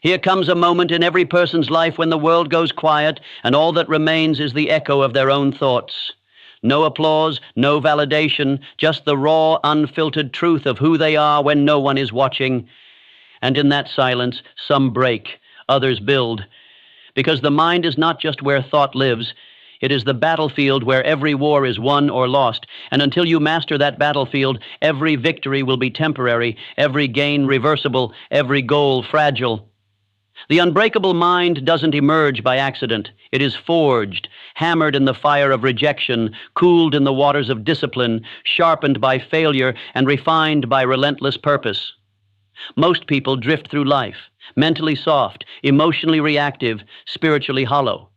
Here comes a moment in every person's life when the world goes quiet and all that remains is the echo of their own thoughts. No applause, no validation, just the raw, unfiltered truth of who they are when no one is watching. And in that silence, some break, others build. Because the mind is not just where thought lives, it is the battlefield where every war is won or lost. And until you master that battlefield, every victory will be temporary, every gain reversible, every goal fragile. The unbreakable mind doesn't emerge by accident. It is forged, hammered in the fire of rejection, cooled in the waters of discipline, sharpened by failure, and refined by relentless purpose. Most people drift through life, mentally soft, emotionally reactive, spiritually hollow.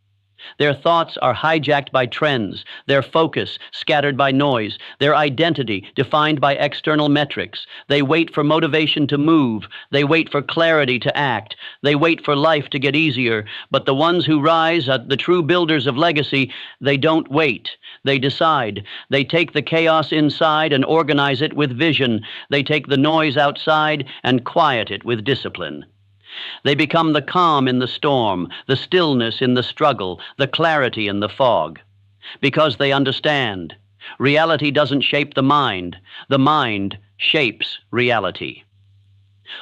Their thoughts are hijacked by trends, their focus scattered by noise, their identity defined by external metrics. They wait for motivation to move. They wait for clarity to act. They wait for life to get easier. But the ones who rise, the true builders of legacy, they don't wait. They decide. They take the chaos inside and organize it with vision. They take the noise outside and quiet it with discipline. They become the calm in the storm, the stillness in the struggle, the clarity in the fog. Because they understand. Reality doesn't shape the mind shapes reality.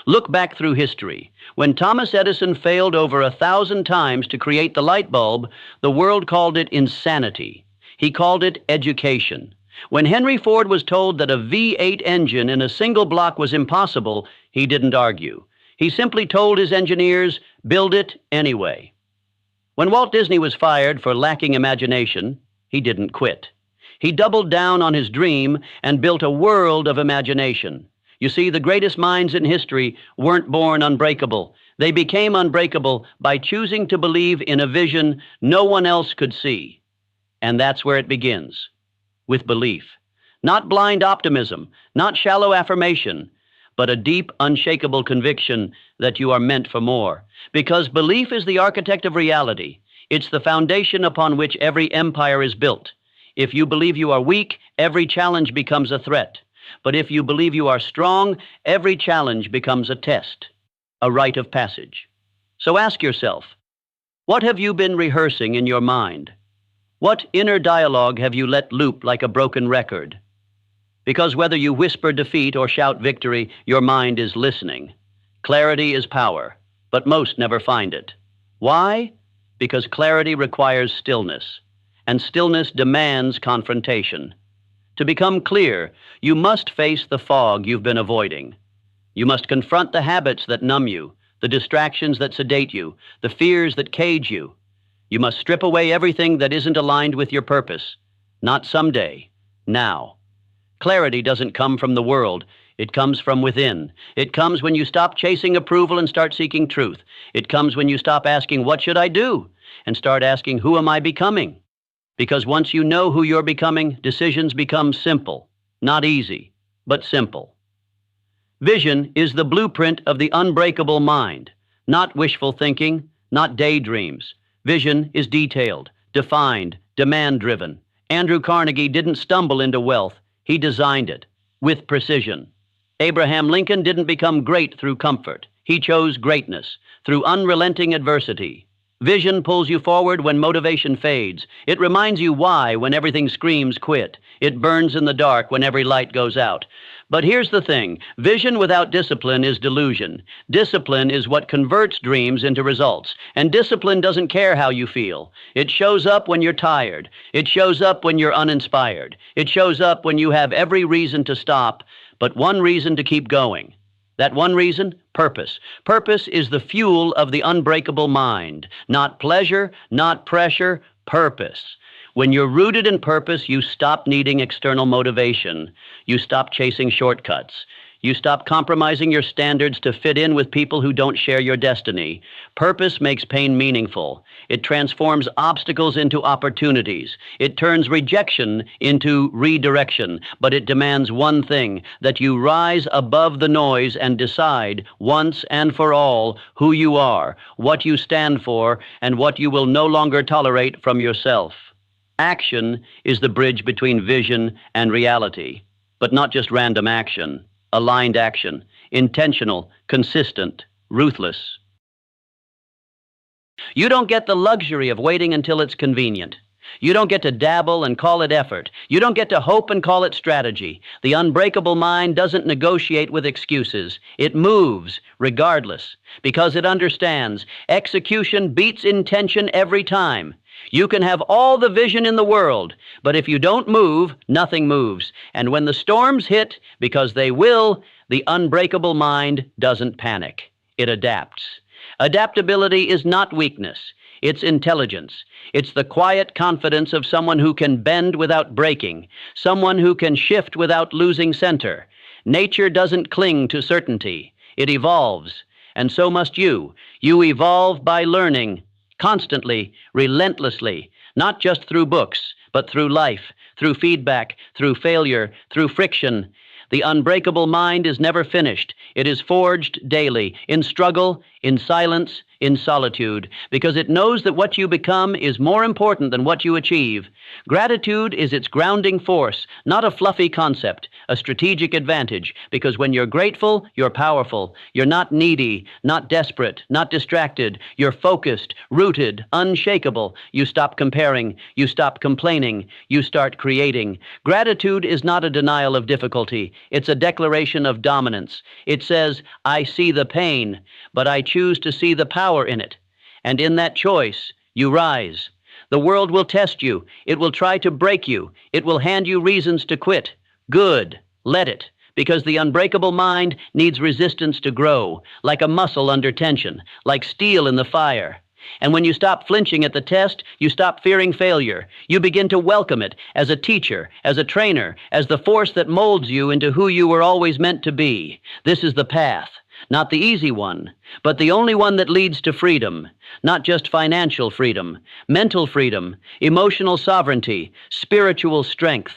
Look back through history. When Thomas Edison failed over 1,000 times to create the light bulb, the world called it insanity. He called it education. When Henry Ford was told that a V8 engine in a single block was impossible, he didn't argue. He simply told his engineers, build it anyway. When Walt Disney was fired for lacking imagination, he didn't quit. He doubled down on his dream and built a world of imagination. You see, the greatest minds in history weren't born unbreakable. They became unbreakable by choosing to believe in a vision no one else could see. And that's where it begins, with belief. Not blind optimism, not shallow affirmation, but a deep, unshakable conviction that you are meant for more. Because belief is the architect of reality. It's the foundation upon which every empire is built. If you believe you are weak, every challenge becomes a threat. But if you believe you are strong, every challenge becomes a test, a rite of passage. So ask yourself, what have you been rehearsing in your mind? What inner dialogue have you let loop like a broken record? Because whether you whisper defeat or shout victory, your mind is listening. Clarity is power, but most never find it. Why? Because clarity requires stillness, and stillness demands confrontation. To become clear, you must face the fog you've been avoiding. You must confront the habits that numb you, the distractions that sedate you, the fears that cage you. You must strip away everything that isn't aligned with your purpose. Not someday, now. Clarity doesn't come from the world. It comes from within. It comes when you stop chasing approval and start seeking truth. It comes when you stop asking, what should I do? And start asking, who am I becoming? Because once you know who you're becoming, decisions become simple. Not easy, but simple. Vision is the blueprint of the unbreakable mind. Not wishful thinking, not daydreams. Vision is detailed, defined, demand-driven. Andrew Carnegie didn't stumble into wealth. He designed it, with precision. Abraham Lincoln didn't become great through comfort. He chose greatness, through unrelenting adversity. Vision pulls you forward when motivation fades. It reminds you why when everything screams quit. It burns in the dark when every light goes out. But here's the thing, vision without discipline is delusion. Discipline is what converts dreams into results. And discipline doesn't care how you feel. It shows up when you're tired. It shows up when you're uninspired. It shows up when you have every reason to stop, but one reason to keep going. That one reason? Purpose. Purpose is the fuel of the unbreakable mind. Not pleasure, not pressure, purpose. When you're rooted in purpose, you stop needing external motivation. You stop chasing shortcuts. You stop compromising your standards to fit in with people who don't share your destiny. Purpose makes pain meaningful. It transforms obstacles into opportunities. It turns rejection into redirection. But it demands one thing, that you rise above the noise and decide once and for all who you are, what you stand for, and what you will no longer tolerate from yourself. Action is the bridge between vision and reality, but not just random action, aligned action, intentional, consistent, ruthless. You don't get the luxury of waiting until it's convenient. You don't get to dabble and call it effort. You don't get to hope and call it strategy. The unbreakable mind doesn't negotiate with excuses. It moves regardless, because it understands execution beats intention every time. You can have all the vision in the world, but if you don't move, nothing moves. And when the storms hit, because they will, the unbreakable mind doesn't panic. It adapts. Adaptability is not weakness. It's intelligence. It's the quiet confidence of someone who can bend without breaking, someone who can shift without losing center. Nature doesn't cling to certainty. It evolves, and so must you. You evolve by learning, constantly, relentlessly, not just through books, but through life, through feedback, through failure, through friction. The unbreakable mind is never finished. It is forged daily, in struggle, in silence, in solitude, because it knows that what you become is more important than what you achieve. Gratitude is its grounding force, not a fluffy concept, a strategic advantage, because when you're grateful, you're powerful. You're not needy, not desperate, not distracted. You're focused, rooted, unshakable. You stop comparing. You stop complaining. You start creating. Gratitude is not a denial of difficulty. It's a declaration of dominance. It says, I see the pain, but I choose to see the power in it. And in that choice, you rise. The world will test you. It will try to break you. It will hand you reasons to quit. Good. Let it. Because the unbreakable mind needs resistance to grow, like a muscle under tension, like steel in the fire. And when you stop flinching at the test, you stop fearing failure. You begin to welcome it as a teacher, as a trainer, as the force that molds you into who you were always meant to be. This is the path. Not the easy one, but the only one that leads to freedom. Not just financial freedom, mental freedom, emotional sovereignty, spiritual strength.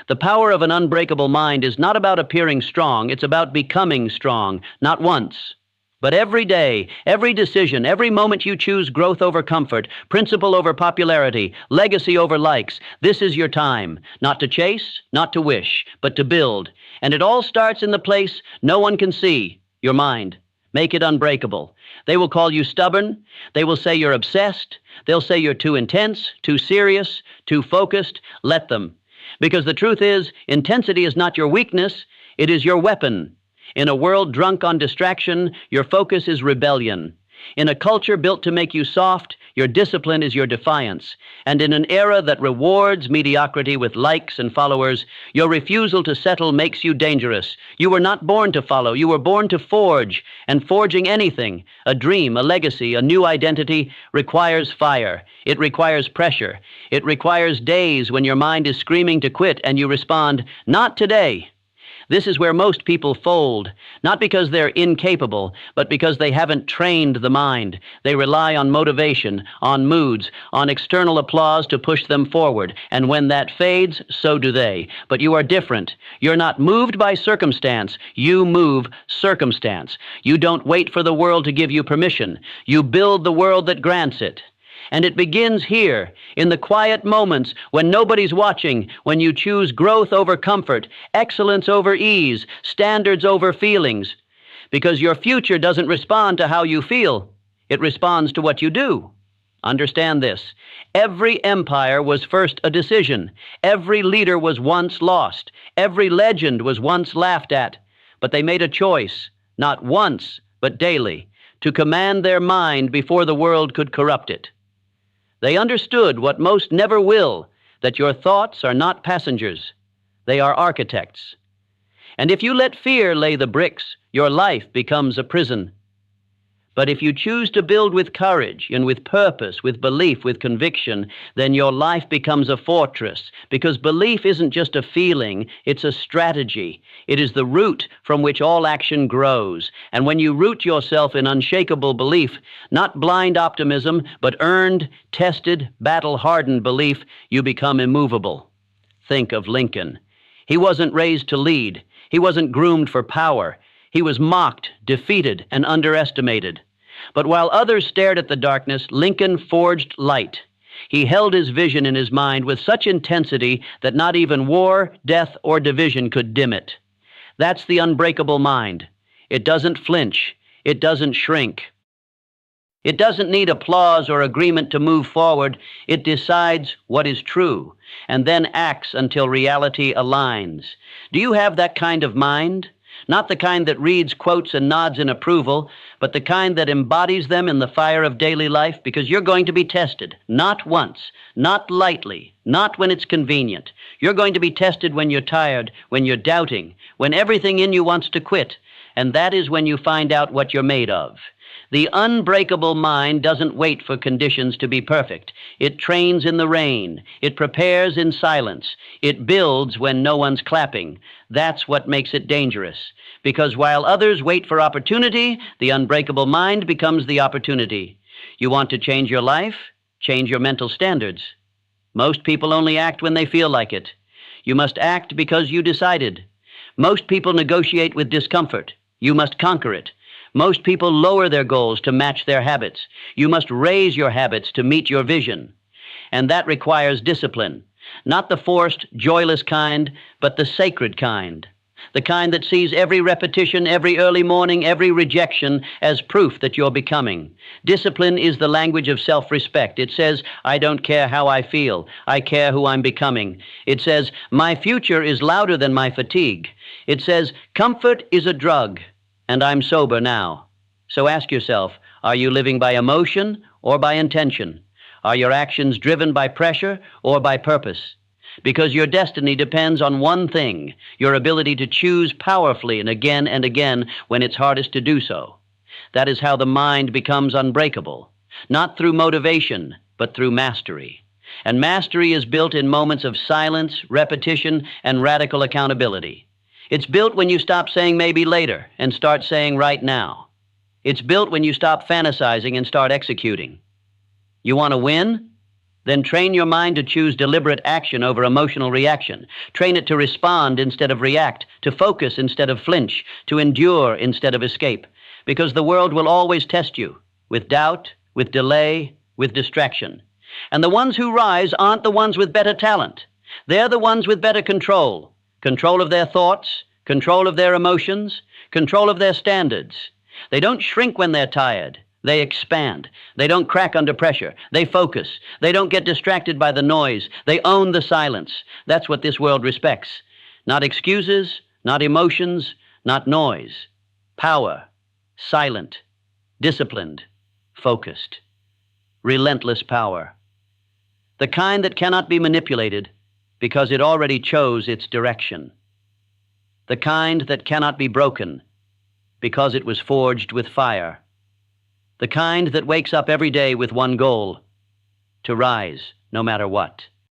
The power of an unbreakable mind is not about appearing strong, it's about becoming strong, not once, but every day, every decision, every moment you choose growth over comfort, principle over popularity, legacy over likes. This is your time, not to chase, not to wish, but to build. And it all starts in the place no one can see. Your mind. Make it unbreakable. They will call you stubborn. They will say you're obsessed. They'll say you're too intense, too serious, too focused. Let them. Because the truth is, intensity is not your weakness. It is your weapon. In a world drunk on distraction, your focus is rebellion. In a culture built to make you soft, your discipline is your defiance. And in an era that rewards mediocrity with likes and followers, your refusal to settle makes you dangerous. You were not born to follow. You were born to forge. And forging anything, a dream, a legacy, a new identity, requires fire. It requires pressure. It requires days when your mind is screaming to quit and you respond, not today. This is where most people fold, not because they're incapable, but because they haven't trained the mind. They rely on motivation, on moods, on external applause to push them forward. And when that fades, so do they. But you are different. You're not moved by circumstance. You move circumstance. You don't wait for the world to give you permission. You build the world that grants it. And it begins here, in the quiet moments when nobody's watching, when you choose growth over comfort, excellence over ease, standards over feelings. Because your future doesn't respond to how you feel. It responds to what you do. Understand this. Every empire was first a decision. Every leader was once lost. Every legend was once laughed at. But they made a choice, not once, but daily, to command their mind before the world could corrupt it. They understood what most never will, that your thoughts are not passengers. They are architects. And if you let fear lay the bricks, your life becomes a prison. But if you choose to build with courage and with purpose, with belief, with conviction, then your life becomes a fortress, because belief isn't just a feeling, it's a strategy. It is the root from which all action grows. And when you root yourself in unshakable belief, not blind optimism, but earned, tested, battle-hardened belief, you become immovable. Think of Lincoln. He wasn't raised to lead. He wasn't groomed for power. He was mocked, defeated, and underestimated. But while others stared at the darkness, Lincoln forged light. He held his vision in his mind with such intensity that not even war, death, or division could dim it. That's the unbreakable mind. It doesn't flinch. It doesn't shrink. It doesn't need applause or agreement to move forward. It decides what is true and then acts until reality aligns. Do you have that kind of mind? Not the kind that reads quotes and nods in approval, but the kind that embodies them in the fire of daily life, because you're going to be tested, not once, not lightly, not when it's convenient. You're going to be tested when you're tired, when you're doubting, when everything in you wants to quit, and that is when you find out what you're made of. The unbreakable mind doesn't wait for conditions to be perfect. It trains in the rain. It prepares in silence. It builds when no one's clapping. That's what makes it dangerous. Because while others wait for opportunity, the unbreakable mind becomes the opportunity. You want to change your life? Change your mental standards. Most people only act when they feel like it. You must act because you decided. Most people negotiate with discomfort. You must conquer it. Most people lower their goals to match their habits. You must raise your habits to meet your vision. And that requires discipline. Not the forced, joyless kind, but the sacred kind. The kind that sees every repetition, every early morning, every rejection as proof that you're becoming. Discipline is the language of self-respect. It says, I don't care how I feel. I care who I'm becoming. It says, my future is louder than my fatigue. It says, comfort is a drug, and I'm sober now. So ask yourself, are you living by emotion or by intention? Are your actions driven by pressure or by purpose? Because your destiny depends on one thing, your ability to choose powerfully and again when it's hardest to do so. That is how the mind becomes unbreakable, not through motivation, but through mastery. And mastery is built in moments of silence, repetition, and radical accountability. It's built when you stop saying maybe later and start saying right now. It's built when you stop fantasizing and start executing. You want to win? Then train your mind to choose deliberate action over emotional reaction. Train it to respond instead of react, to focus instead of flinch, to endure instead of escape. Because the world will always test you, with doubt, with delay, with distraction. And the ones who rise aren't the ones with better talent. They're the ones with better control. Control of their thoughts, control of their emotions, control of their standards. They don't shrink when they're tired. They expand. They don't crack under pressure. They focus. They don't get distracted by the noise. They own the silence. That's what this world respects. Not excuses, not emotions, not noise. Power, silent, disciplined, focused. Relentless power. The kind that cannot be manipulated because it already chose its direction. The kind that cannot be broken because it was forged with fire. The kind that wakes up every day with one goal, to rise no matter what.